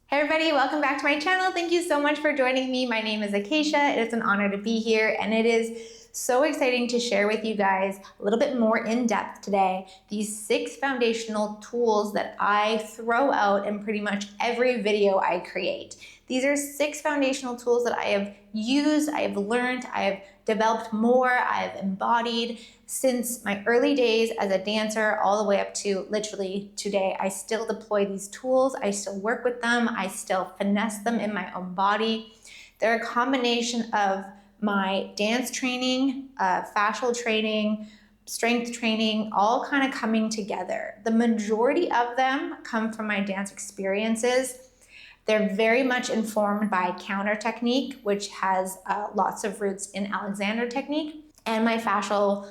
Hey everybody, welcome back to my channel. Thank you so much for joining me. My name is Akeisha. It is an honor to be here, and it is so exciting to share with you guys a little bit more in depth today these 6 foundational tools that I throw out in pretty much every video I create. These are 6 foundational tools that I have used, I have learned, I have developed more, I have embodied since my early days as a dancer all the way up to literally today. I still deploy these tools, I still work with them, I still finesse them in my own body. They're a combination of my dance training, fascial training, strength training, all kind of coming together. The majority of them come from my dance experiences. They're very much informed by counter technique, which has lots of roots in Alexander technique, and my fascial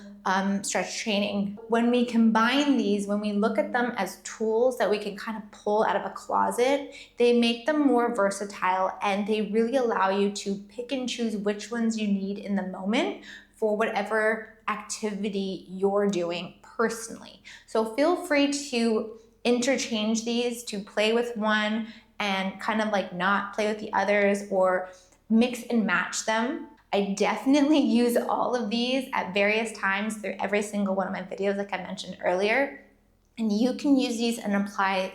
stretch training. When we combine these, when we look at them as tools that we can kind of pull out of a closet, they make them more versatile, and they really allow you to pick and choose which ones you need in the moment for whatever activity you're doing personally. So feel free to interchange these, to play with one and kind of like not play with the others, or mix and match them. I definitely use all of these at various times through every single one of my videos, like I mentioned earlier. And you can use these and apply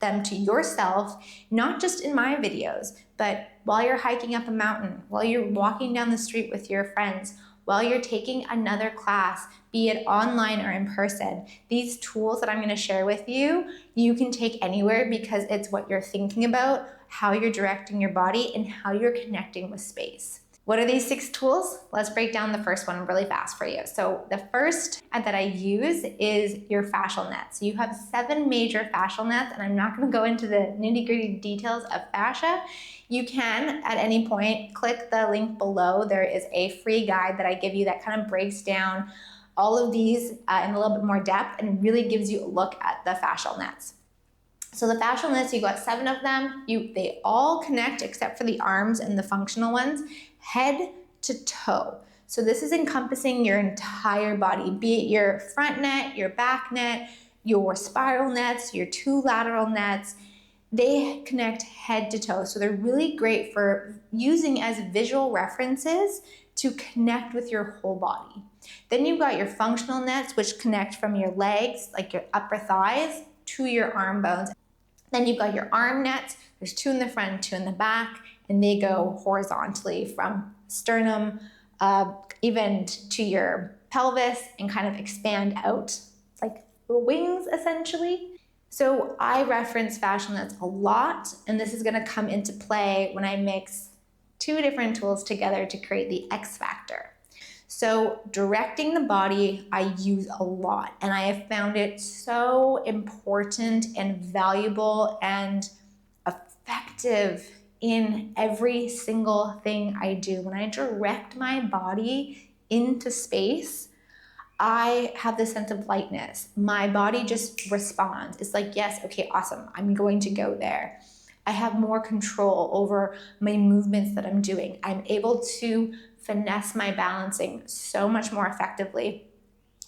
them to yourself, not just in my videos, but while you're hiking up a mountain, while you're walking down the street with your friends, while you're taking another class, be it online or in person. These tools that I'm going to share with you, you can take anywhere because it's what you're thinking about, how you're directing your body, and how you're connecting with space. What are these 6 tools? Let's break down the first one really fast for you. So the first that I use is your fascial nets. You have 7 major fascial nets, and I'm not going to go into the nitty-gritty details of fascia. You can, at any point, click the link below. There is a free guide that I give you that kind of breaks down all of these in a little bit more depth and really gives you a look at the fascial nets. So the fascial nets, you got 7 of them. They all connect except for the arms and the functional ones, head to toe. So this is encompassing your entire body, be it your front net, your back net, your spiral nets, your 2 lateral nets. They connect head to toe. So they're really great for using as visual references to connect with your whole body. Then you've got your functional nets, which connect from your legs, like your upper thighs, to your arm bones. Then you've got your arm nets. There's 2 in the front, 2 in the back, and they go horizontally from sternum even to your pelvis and kind of expand out like the wings essentially. So I reference fascial nets a lot, and this is going to come into play when I mix 2 different tools together to create the X factor. So directing the body, I use a lot, and I have found it so important and valuable and effective in every single thing I do. When I direct my body into space, I have this sense of lightness. My body just responds. It's like, yes, okay, awesome, I'm going to go there. I have more control over my movements that I'm doing. I'm able to finesse my balancing so much more effectively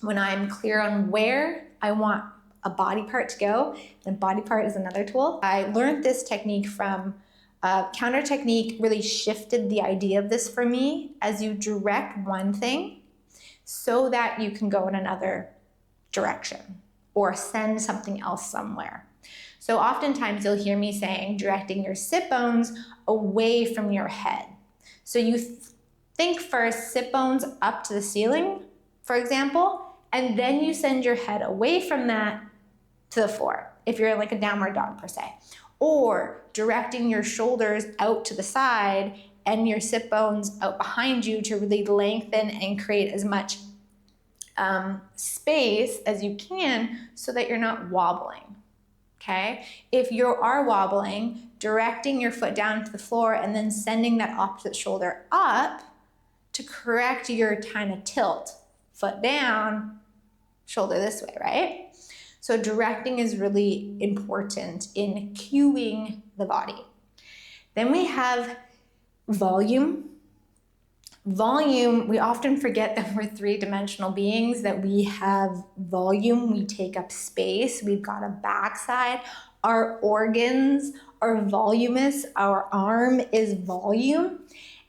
when I'm clear on where I want a body part to go. The body part is another tool. I learned this technique from counter technique, really shifted the idea of this for me, as you direct one thing so that you can go in another direction or send something else somewhere. So oftentimes you'll hear me saying directing your sit bones away from your head. So you think first sit bones up to the ceiling, for example, and then you send your head away from that to the floor, if you're like a downward dog per se. Or directing your shoulders out to the side and your sit bones out behind you to really lengthen and create as much space as you can so that you're not wobbling. Okay? If you are wobbling, directing your foot down to the floor and then sending that opposite shoulder up to correct your kind of tilt. Foot down, shoulder this way, right? So directing is really important in cueing the body. Then we have volume. Volume, we often forget that we're 3-dimensional beings, that we have volume, we take up space, we've got a backside. Our organs are voluminous. Our arm is volume.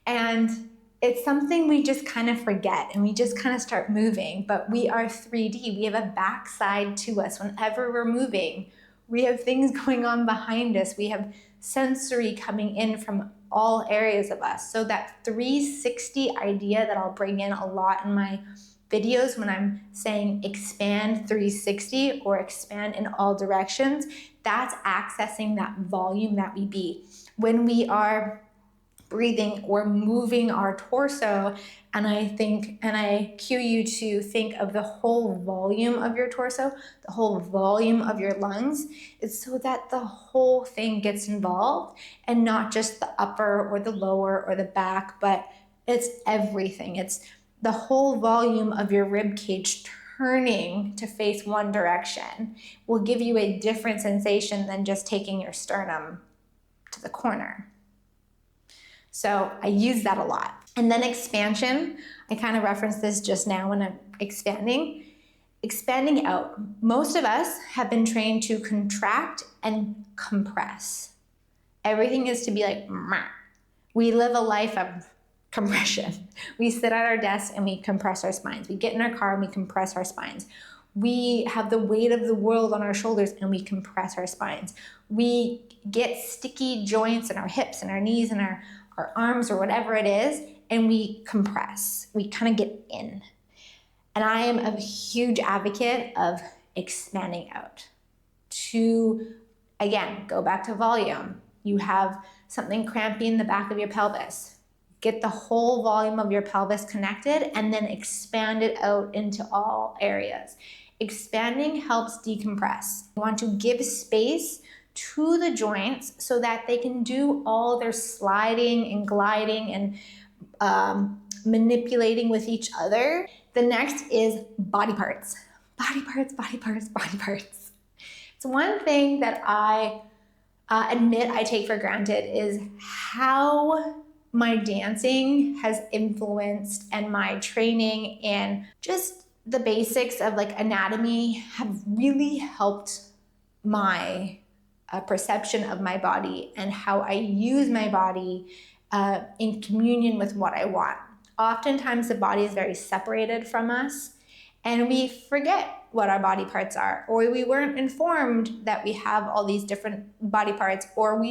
And it's something we just kind of forget and we just kind of start moving, but we are 3D. We have a backside to us. Whenever we're moving, we have things going on behind us. We have sensory coming in from all areas of us. So that 360 idea that I'll bring in a lot in my videos when I'm saying expand 360 or expand in all directions, that's accessing that volume that we be. When we are breathing or moving our torso, and I cue you to think of the whole volume of your torso, the whole volume of your lungs, it's so that the whole thing gets involved and not just the upper or the lower or the back, but it's everything. It's the whole volume of your rib cage turning to face one direction will give you a different sensation than just taking your sternum to the corner. So I use that a lot. And then expansion, I kind of referenced this just now when I'm expanding. Expanding out. Most of us have been trained to contract and compress. Everything is to be like, meh. We live a life of compression. We sit at our desk and we compress our spines. We get in our car and we compress our spines. We have the weight of the world on our shoulders and we compress our spines. We get sticky joints in our hips and our knees and our arms or whatever it is, and we compress. We kind of get in. And I am a huge advocate of expanding out. To, again, go back to volume. You have something cramping in the back of your pelvis. Get the whole volume of your pelvis connected and then expand it out into all areas. Expanding helps decompress. You want to give space to the joints so that they can do all their sliding and gliding and manipulating with each other. The next is body parts. Body parts, body parts, body parts. It's one thing that I admit I take for granted is how my dancing has influenced and my training and just the basics of like anatomy have really helped my perception of my body and how I use my body in communion with what I want. Oftentimes the body is very separated from us and we forget what our body parts are, or we weren't informed that we have all these different body parts, or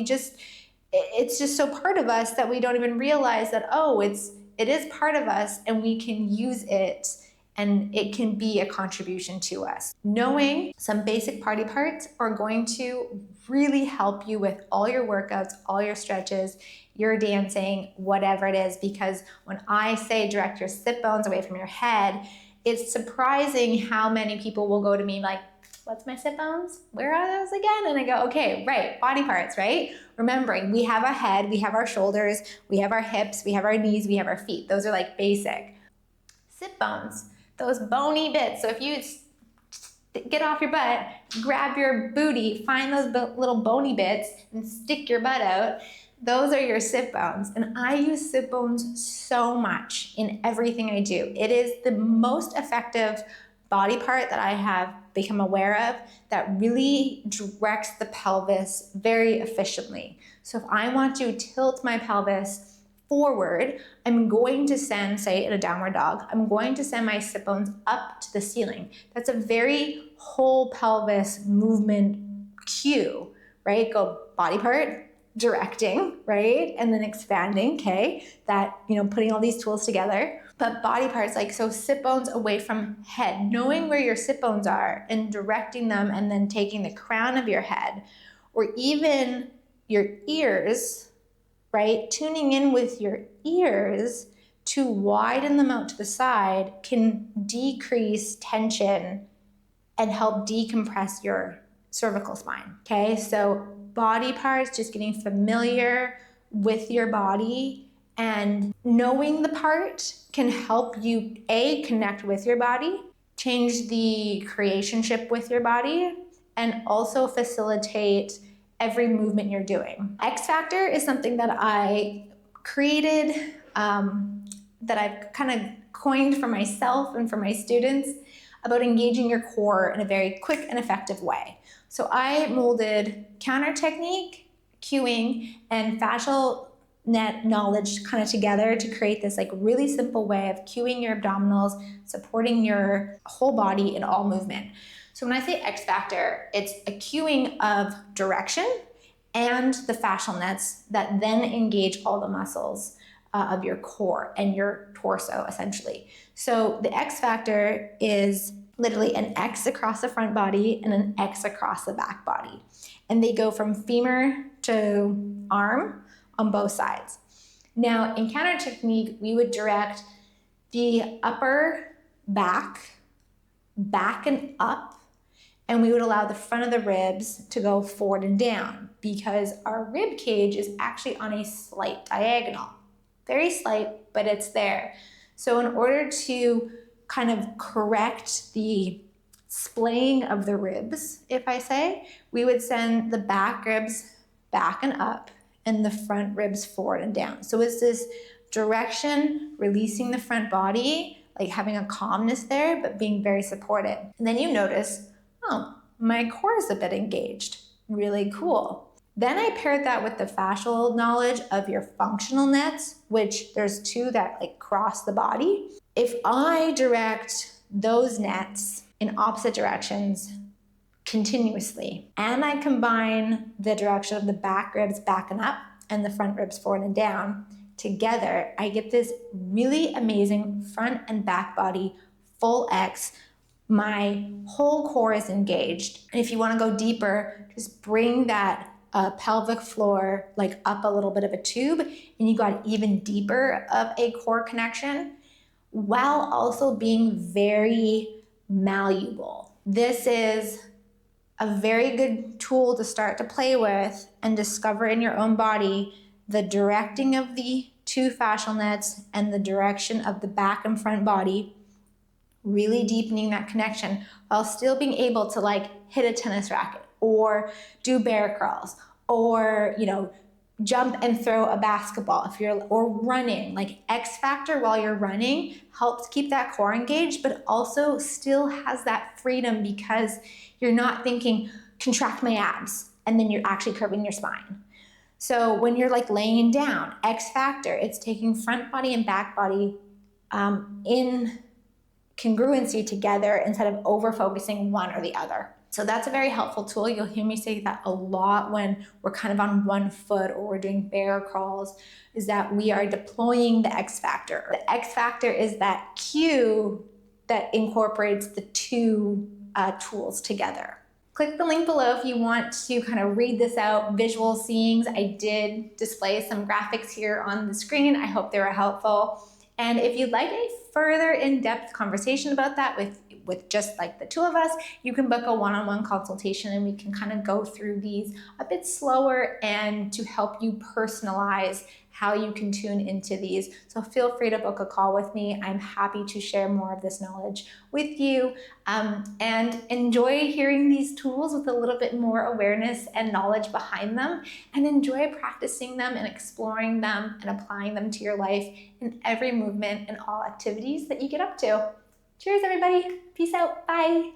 it's just so part of us that we don't even realize that, oh, it is part of us and we can use it and it can be a contribution to us. Knowing some basic body parts are going to really help you with all your workouts, all your stretches, your dancing, whatever it is, because when I say direct your sit bones away from your head, it's surprising how many people will go to me like, what's my sit bones? Where are those again? And I go, okay, right, body parts, right? Remembering we have a head, we have our shoulders, we have our hips, we have our knees, we have our feet. Those are like basic. Sit bones, those bony bits. So if you get off your butt, grab your booty, find those little bony bits and stick your butt out. Those are your sit bones. And I use sit bones so much in everything I do. It is the most effective body part that I have become aware of that really directs the pelvis very efficiently. So if I want to tilt my pelvis forward, I'm going to send, say in a downward dog, I'm going to send my sit bones up to the ceiling. That's a very whole pelvis movement cue, right? Go body part, directing, right? And then expanding, okay? That, putting all these tools together. But body parts, like, so sit bones away from head, knowing where your sit bones are and directing them and then taking the crown of your head or even your ears, right? Tuning in with your ears to widen them out to the side can decrease tension and help decompress your cervical spine, okay? So body parts, just getting familiar with your body and knowing the part can help you, A, connect with your body, change the creationship with your body, and also facilitate every movement you're doing. X Factor is something that I created, that I've kind of coined for myself and for my students about engaging your core in a very quick and effective way. So I molded counter technique, cueing and fascial net knowledge kind of together to create this like really simple way of cueing your abdominals, supporting your whole body in all movement. So when I say X factor, it's a cueing of direction and the fascial nets that then engage all the muscles of your core and your torso, essentially. So the X factor is literally an X across the front body and an X across the back body. And they go from femur to arm on both sides. Now, in counter technique, we would direct the upper back and up, and we would allow the front of the ribs to go forward and down because our rib cage is actually on a slight diagonal. Very slight, but it's there. So in order to kind of correct the splaying of the ribs, if I say, we would send the back ribs back and up and the front ribs forward and down. So it's this direction, releasing the front body, like having a calmness there, but being very supported. And then you notice, oh, my core is a bit engaged. Really cool. Then I paired that with the fascial knowledge of your functional nets, which there's two that like cross the body. If I direct those nets in opposite directions continuously, and I combine the direction of the back ribs back and up and the front ribs forward and down together, I get this really amazing front and back body, full X. My whole core is engaged. And if you want to go deeper, just bring that pelvic floor like up a little bit of a tube, and you got even deeper of a core connection while also being very malleable. This is a very good tool to start to play with and discover in your own body the directing of the two fascial nets and the direction of the back and front body, really deepening that connection while still being able to like hit a tennis racket or do bear crawls or, jump and throw a basketball or running. Like X factor while you're running helps keep that core engaged, but also still has that freedom because you're not thinking contract my abs and then you're actually curving your spine. So when you're like laying down, X factor, it's taking front body and back body in congruency together instead of over focusing one or the other. So that's a very helpful tool. You'll hear me say that a lot when we're kind of on one foot or we're doing bear crawls, is that we are deploying the X factor. The X factor is that cue that incorporates the two tools together. Click the link below if you want to kind of read this out, visual seeings. I did display some graphics here on the screen. I hope they were helpful. And if you'd like a further in-depth conversation about that with just like the two of us, you can book a one-on-one consultation and we can kind of go through these a bit slower and to help you personalize how you can tune into these. So feel free to book a call with me. I'm happy to share more of this knowledge with you and enjoy hearing these tools with a little bit more awareness and knowledge behind them, and enjoy practicing them and exploring them and applying them to your life in every movement and all activities that you get up to. Cheers, everybody. Peace out. Bye.